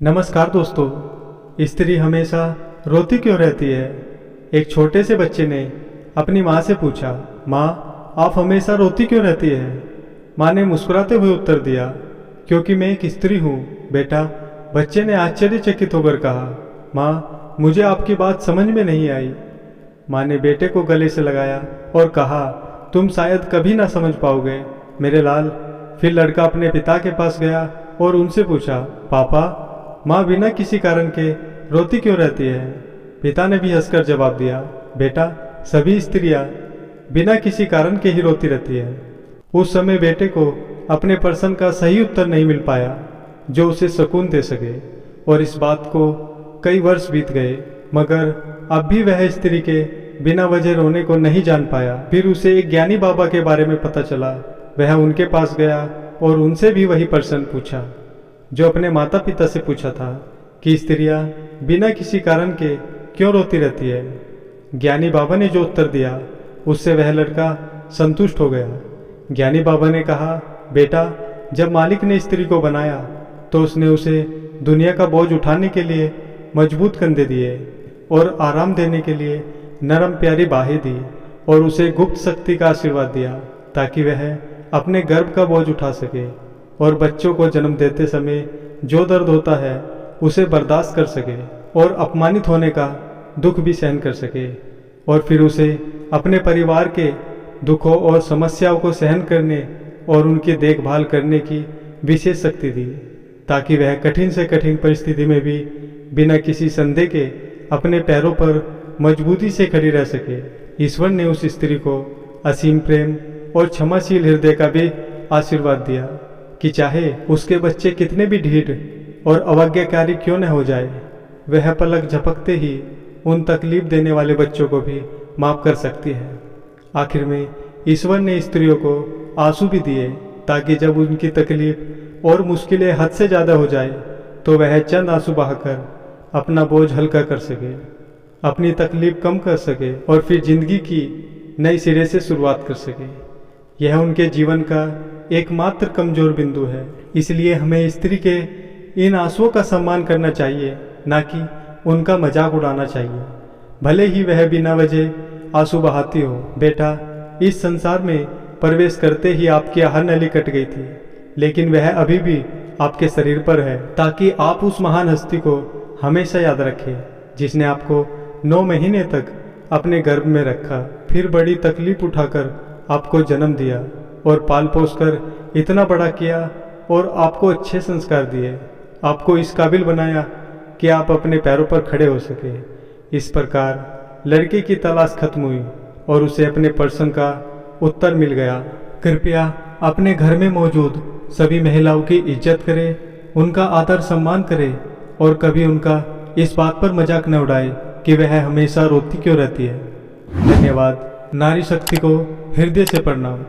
नमस्कार दोस्तों। स्त्री हमेशा रोती क्यों रहती है? एक छोटे से बच्चे ने अपनी माँ से पूछा, माँ आप हमेशा रोती क्यों रहती है? माँ ने मुस्कुराते हुए उत्तर दिया, क्योंकि मैं एक स्त्री हूँ बेटा। बच्चे ने आश्चर्यचकित होकर कहा, माँ मुझे आपकी बात समझ में नहीं आई। माँ ने बेटे को गले से लगाया और कहा, तुम शायद कभी ना समझ पाओगे मेरे लाल। फिर लड़का अपने पिता के पास गया और उनसे पूछा, पापा माँ बिना किसी कारण के रोती क्यों रहती है? पिता ने भी हंसकर जवाब दिया, बेटा सभी स्त्रियाँ बिना किसी कारण के ही रोती रहती है। उस समय बेटे को अपने प्रश्न का सही उत्तर नहीं मिल पाया जो उसे सुकून दे सके, और इस बात को कई वर्ष बीत गए, मगर अब भी वह स्त्री के बिना वजह रोने को नहीं जान पाया। फिर उसे एक ज्ञानी बाबा के बारे में पता चला। वह उनके पास गया और उनसे भी वही प्रश्न पूछा जो अपने माता पिता से पूछा था कि स्त्रियां बिना किसी कारण के क्यों रोती रहती है। ज्ञानी बाबा ने जो उत्तर दिया उससे वह लड़का संतुष्ट हो गया। ज्ञानी बाबा ने कहा, बेटा जब मालिक ने स्त्री को बनाया तो उसने उसे दुनिया का बोझ उठाने के लिए मजबूत कंधे दिए और आराम देने के लिए नरम प्यारी बाहें दी, और उसे गुप्त शक्ति का आशीर्वाद दिया ताकि वह अपने गर्भ का बोझ उठा सके और बच्चों को जन्म देते समय जो दर्द होता है उसे बर्दाश्त कर सके और अपमानित होने का दुख भी सहन कर सके, और फिर उसे अपने परिवार के दुखों और समस्याओं को सहन करने और उनकी देखभाल करने की विशेष शक्ति दी ताकि वह कठिन से कठिन परिस्थिति में भी बिना किसी संदेह के अपने पैरों पर मजबूती से खड़ी रह सके। ईश्वर ने उस स्त्री को असीम प्रेम और क्षमाशील हृदय का भी आशीर्वाद दिया कि चाहे उसके बच्चे कितने भी ढीठ और अवज्ञाकारी क्यों न हो जाए, वह पलक झपकते ही उन तकलीफ देने वाले बच्चों को भी माफ़ कर सकती है। आखिर में ईश्वर ने स्त्रियों को आंसू भी दिए ताकि जब उनकी तकलीफ और मुश्किलें हद से ज़्यादा हो जाए तो वह चंद आंसू बहाकर अपना बोझ हल्का कर सके, अपनी तकलीफ कम कर सके और फिर जिंदगी की नई सिरे से शुरुआत कर सके। यह उनके जीवन का एकमात्र कमजोर बिंदु है, इसलिए हमें स्त्री के इन आंसुओं का सम्मान करना चाहिए, ना कि उनका मजाक उड़ाना चाहिए, भले ही वह बिना वजह आंसू बहाती हो। बेटा इस संसार में प्रवेश करते ही आपकी हर नली कट गई थी, लेकिन वह अभी भी आपके शरीर पर है ताकि आप उस महान हस्ती को हमेशा याद रखें जिसने आपको 9 महीने तक अपने गर्भ में रखा, फिर बड़ी तकलीफ उठाकर आपको जन्म दिया और पाल पोस कर इतना बड़ा किया और आपको अच्छे संस्कार दिए, आपको इस काबिल बनाया कि आप अपने पैरों पर खड़े हो सके। इस प्रकार लड़के की तलाश खत्म हुई और उसे अपने प्रश्न का उत्तर मिल गया। कृपया अपने घर में मौजूद सभी महिलाओं की इज्जत करें, उनका आदर सम्मान करें और कभी उनका इस बात पर मजाक न उड़ाए कि वह हमेशा रोती क्यों रहती है। धन्यवाद। नारी शक्ति को हृदय से प्रणाम।